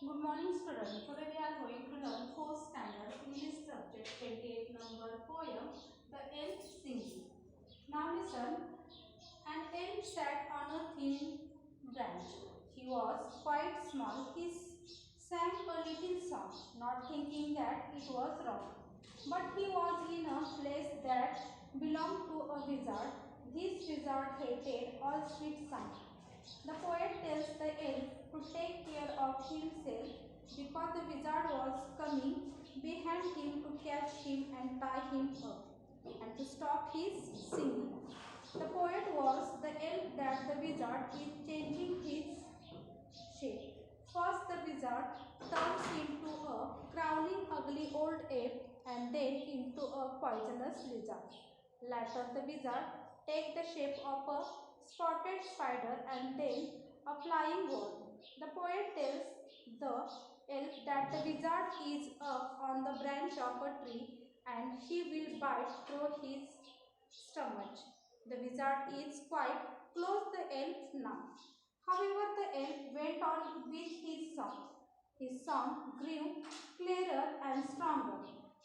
Good morning, students. Today we are going to learn 4th standard English subject 28 number poem, The Elf Singing. Now listen. An elf sat on a thin branch. He was quite small. He sang a little song, not thinking that it was wrong. But he was in a place that belonged to a wizard. This wizard hated all sweet sound. The poet tells the elf to take care of himself because the wizard was coming behind him to catch him and tie him up and to stop his singing. The poet was the elf that the wizard is changing his shape. First, the wizard turns into a crawling, ugly old ape and then into a poisonous lizard. Later, the wizard takes the shape of a spotted spider and then a flying bird. The poet tells the elf that the wizard is up on the branch of a tree and he will bite through his stomach. The wizard is quite close to the elf now. However, the elf went on with his song. His song grew clearer and stronger.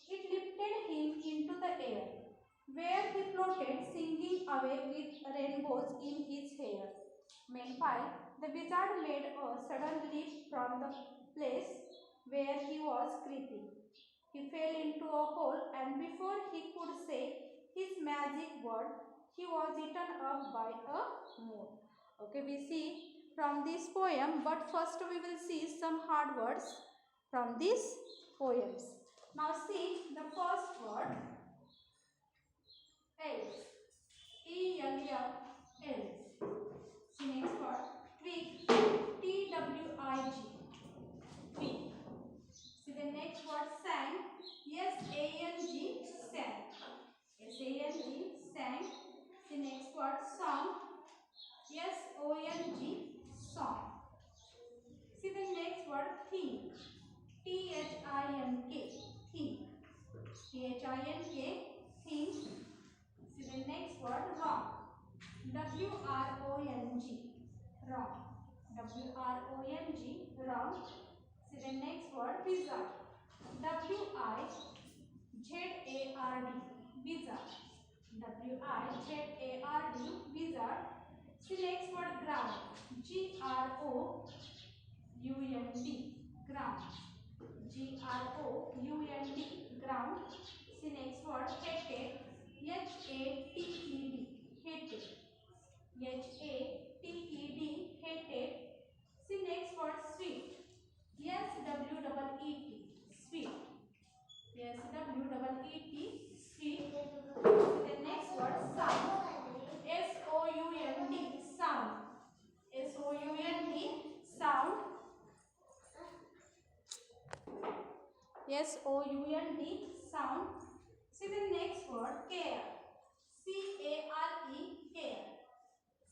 It lifted him into the air, where he floated, singing away with rainbows in his hair. Meanwhile, the wizard made a sudden leap from the place where he was creeping. He fell into a hole, and before he could say his magic word, he was eaten up by a moon. Okay, we see from this poem, but first we will see some hard words from these poems. Now see the first word, elf. E-L-F, elf. See next word, twig. T-W-I-G, twig. See the next word, sang. S-A-N-G, sang. S-A-N-G, sang. See next word, song. S-O-N-G, song. See the next word, think. T-H-I-N-K, think. T-H-I-N-K, think. See the next word, wrong. W-R-O-N-G, wrong. W-R-O-N-G, wrong. See the next word, wizard. W-I-Z-A-R-D, wizard. W-I-Z-A-R-D, wizard. See next word, ground. G-R-O-U-N-D, ground. G-R-O-U-N-D, ground. See next word, hated. H-A-T-E-D, hated. H-A-T-E-D, hated. See next word, sweet. S-W-E-E-T, sweet. S-W-E-E-T, sweet. See the next word, sound. S-O-U-N-D, sound. S-O-U-N-D, sound. S-O-U-N-D, sound. See the next word, care. C-A-R-E, care.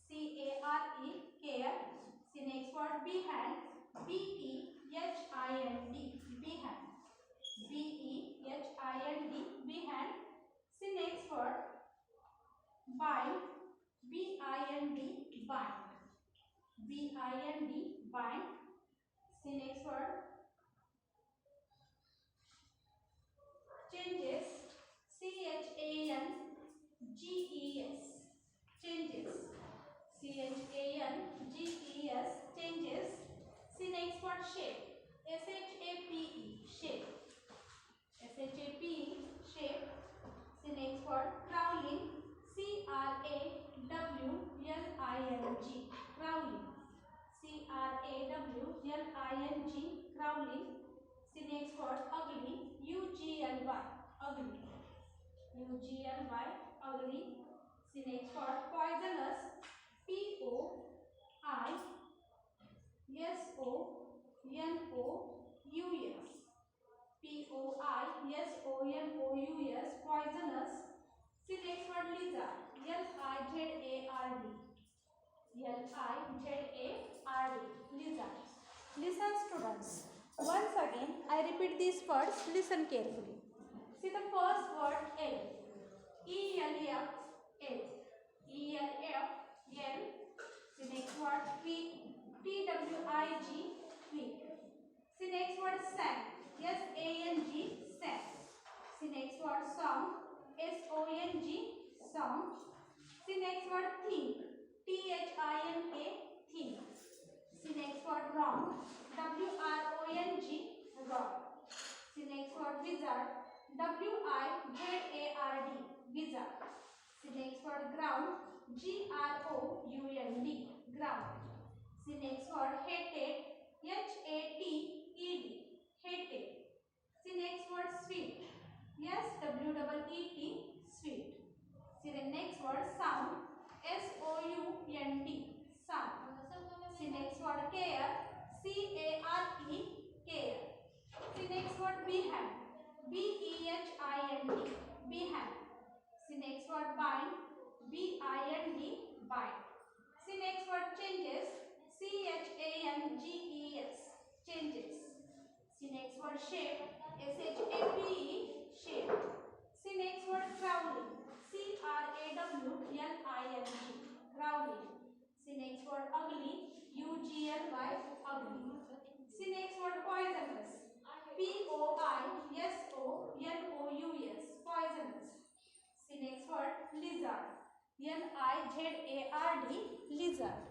C-A-R-E, care. See next word, behind. B-E-H-I-N-D, behind. B-E-H-I-N-D, behind. See next word, bind. B-I-N-D, bind. B-I-N-D, bind. See next word, changes. C-H-A-N-G-E-S, changes. C-H-A-N-G-E-S, changes. See next word, shape. S-H-A-P-E, shape. S-H-A-P-E, shape. See next word, crawling. C-R-A-W-L-I-N-G, crawling. C-R-A-W-L-I-N-G, crawling. See next word, ugly. U-G-L-Y, ugly. U-G-L-Y, ugly. See next word, poisonous. P-O-I-S-O-N-O-U-S. P-O-I-S-O-N-O-U-S, poisonous. See next word, lizard. L-I-Z-A-R-D. L-I-Z-A-R-D, lizard. Listen students. Once again, I repeat these words. Listen carefully. See the first word, elf. E-L-F, elf. E-L-F, elf. See next word, twig. T-W-I-G, twig. See next word sang. S-A-N-G, sang. See next word song. S-O-N-G, song. See next word think. T-H-I-N-K, think. See next word wrong. W-R-O-N-G, wrong. See next word wizard. W-I-Z-A-R-D, wizard. See next word ground. G-R-O-U-N-D, ground. See next word hated. H-A-T-E-D, hated. See next word sweet. S-W-E-E-T, sweet. See the next word sound. S-O-U-N-D, sound. See next word care. C-A-R-E, care. See next word behand. B-E-H-I-N-D, behand. See next word bind. B-I-N-D, bind. See next word changes. C-H-A-N-G-E-S, changes. See next word shape. S-H-A-P-E, shape. See next word crawling. C-R-A-W-L-I-N-G, crawling. See next word ugly. U-G-L-Y, ugly. See next word poisonous. P-O-I-S-O-N-O-U-S, poisonous. See next word lizard. L-I-Z-A-R-D, lizard.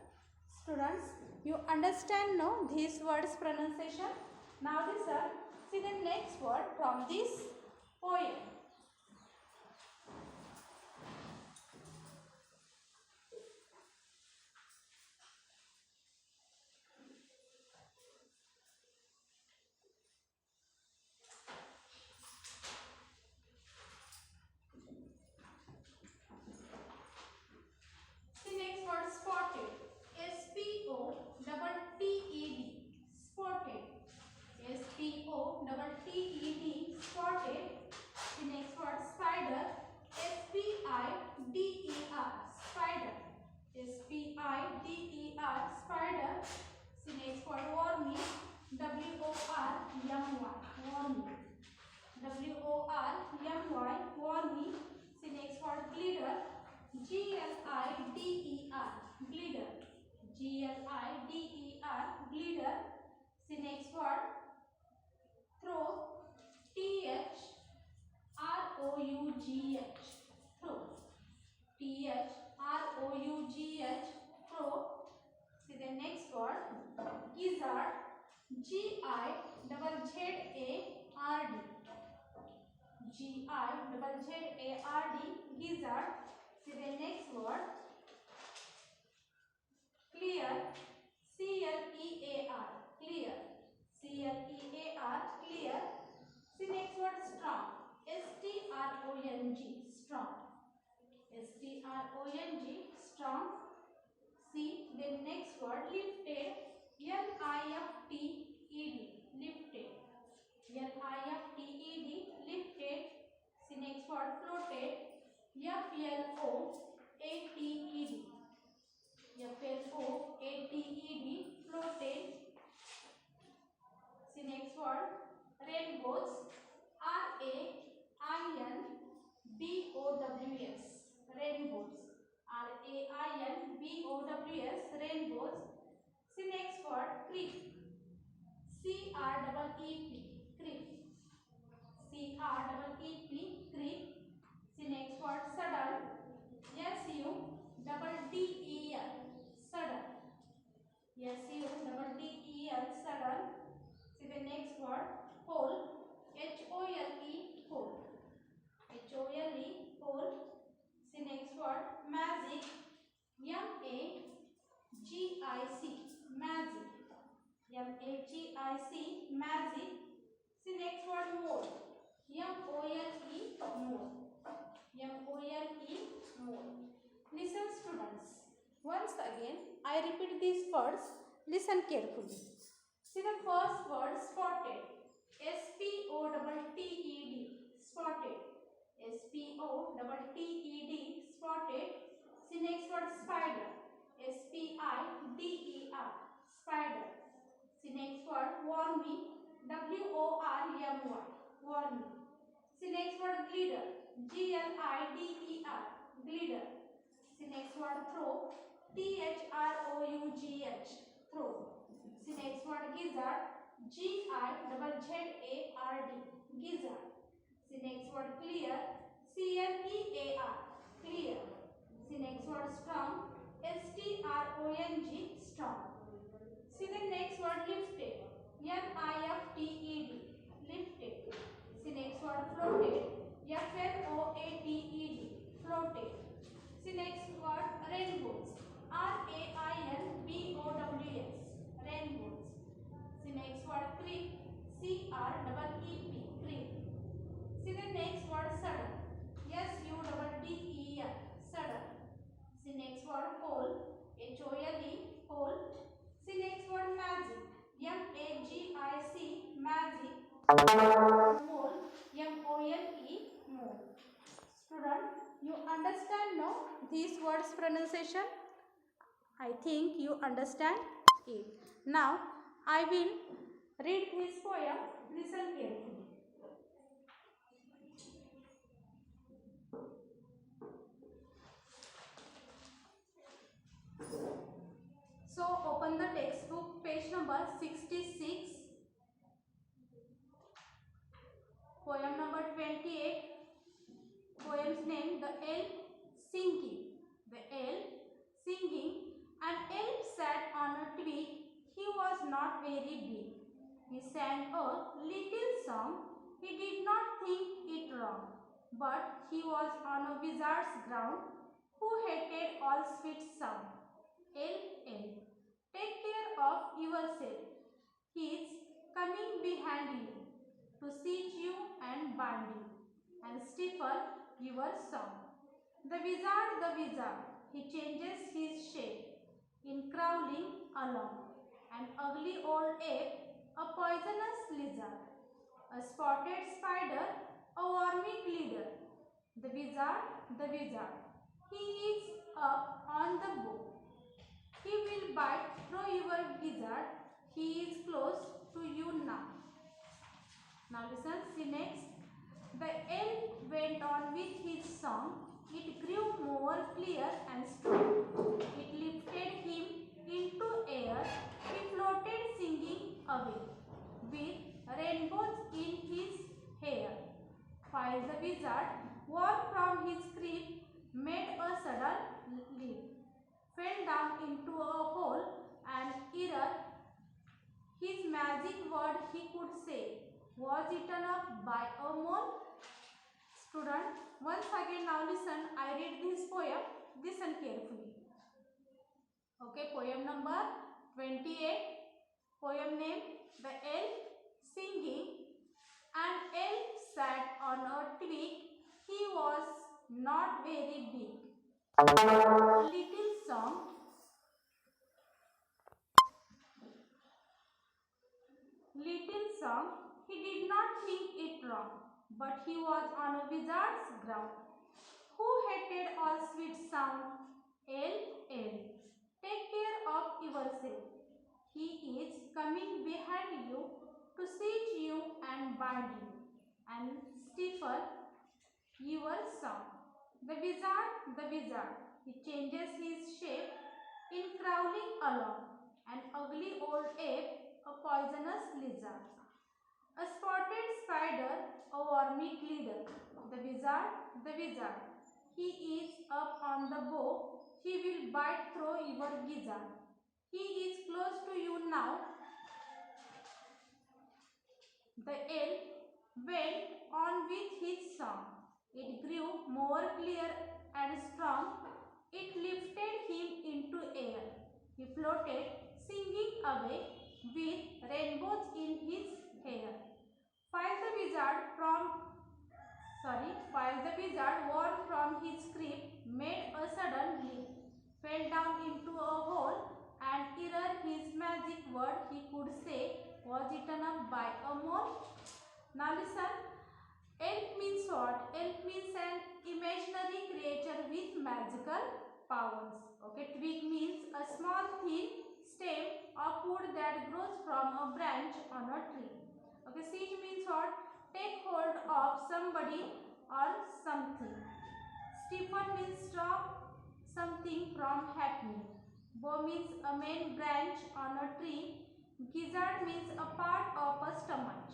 Students, you understand now these words pronunciation? Now listen, see the next word from this poem. See next word spotted. S-P-O-T-T-E-D, spotted. S-P-O-T-T-E-D, spotted. The next word spider. S-P-I-D-E-R, spider. S-P-I-D-E-R, spider. The next word wormy. W-O-R-M-Y, wormy. W-O-R-M-Y, wormy. The next word glitter. G-L-I-D-E-R, glitter. G-L-I-D-E-R, glitter. The next word throw. T-H-R-O-U-G-H, throw. T-H-R-O-U-G-H, throw. See the next word gizzard. G-I-Z-Z-A-R-D, G-I-Z-Z-A-R-D, gizzard. See the next word clear. C-L-E-A-R, clear. C-L-E-A-R, clear. See next word strong. S-T-R-O-N-G, strong. S-T-R-O-N-G, strong. See the next word lifted. L-I-F-T-E-D, lifted. L-I-F-T-E-D, lifted. See next word floated. F-L-O-A-T-E-D, F-L-O-A-T-E-D, floated. See next word rainbows. R-A-I-N-B-O-W-S, rainbows. R-A-I-N-B-O-W-S, rainbows. See next word creep. C-R-E-E-P, creep. C-R-E-E-P, creep. See next word sudden. S-U-D-D-E-L, sudden. S-U-D-D-E-L, sudden. See the next word hole. H-O-L-E, hole. H-O-L-E, hole. See next word magic. M-A-G-I-C, magic. M-A-G-I-C, magic. See next word mole. M-O-L-E, mole. M-O-L-E, mole. Listen students. Once again, I repeat these words. Listen carefully. See the first word spotted. S-P-O-T-T-E-D, spotted. S-P-O-T-T-E-D, spotted. See next word spider. S-P-I-D-E-R, spider. See next word wormy. W-O-R-M-Y, wormy. See next word glitter. G-L-I-D-E-R, glitter. See next word throw. T-H-R-O-U-G-H, throw. See next word gizzard. Gizzard. Gizzard. See next word clear. Clear. Clear. See next word strong. Strong. Strong. See the next word lifted. Lifted. Lifted. See next word floated. Floated. See next word rainbows. Rainbows. Rainbows. See next word creep. Creep. See the next word sudden. Sudden. See next word hole. Hole. See next word magic. Magic. Mole. Mole. Student, you understand now these words pronunciation? I think you understand it. Now I will read this poem. Listen carefully. So open the textbook, page number 66. Poem number 28. Poem's name, The Elf Singing. The elf singing. An elf sat on a twig. He was not very big. He sang a little song. He did not think it wrong. But he was on a wizard's ground who hated all sweet sound. Elf, elf, take care of yourself. He is coming behind you to seize you and bind you and stifle your song. The wizard, he changes his shape in crawling along. An ugly old ape, a poisonous lizard, a spotted spider, a wormy glider. The wizard, he is up on the bow. He will bite through your gizzard. He is close to you now. Now listen, see next. The elf went on with his song. It grew more clear and strong. It lifted him into air. He floated singing away with rainbows in his hair. While the wizard, woke from his creep, made a sudden leap, fell down into a hole and ere his magic word he could say was eaten up by a mole. Student, once again now listen, I read this poem. Listen carefully. Okay, poem number 28. Poem name, The Elf Singing. An elf sat on a twig. He was not very big. A little song. He did not think it wrong, but he was on a wizard's ground who hated all sweet sound. Elf, elf, take care of yourself. He is coming behind you to seize you and bind you and stifle your song. The wizard, he changes his shape in crawling along. An ugly old ape, a poisonous lizard, a spotted spider, a wormy glider. The wizard, he is up on the bow. He will bite through your gizzard. He is close to you now. The elf went on with his song. It grew more clear and strong. It lifted him into air. He floated, singing away with rainbows in his hair. While the wizard, worn from his grip, made a sudden leap, fell down into a hole, and ere his magic word he could say was eaten up by a mole. Now listen. Elf means what? Elf means an imaginary creature with magical powers. Okay, twig means a small thin stem of wood that grows from a branch on a tree. Okay, siege means what? Take hold of somebody or something. Stifle means stop something from happening. Bough means a main branch on a tree Gizzard means a part of a stomach.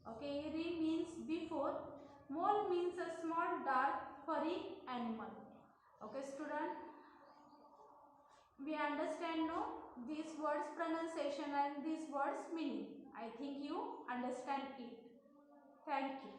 Okay, re means before. Mole means a small dark furry animal. Okay, student, we understand no these words pronunciation and these words meaning. I think you understand it. Thank you.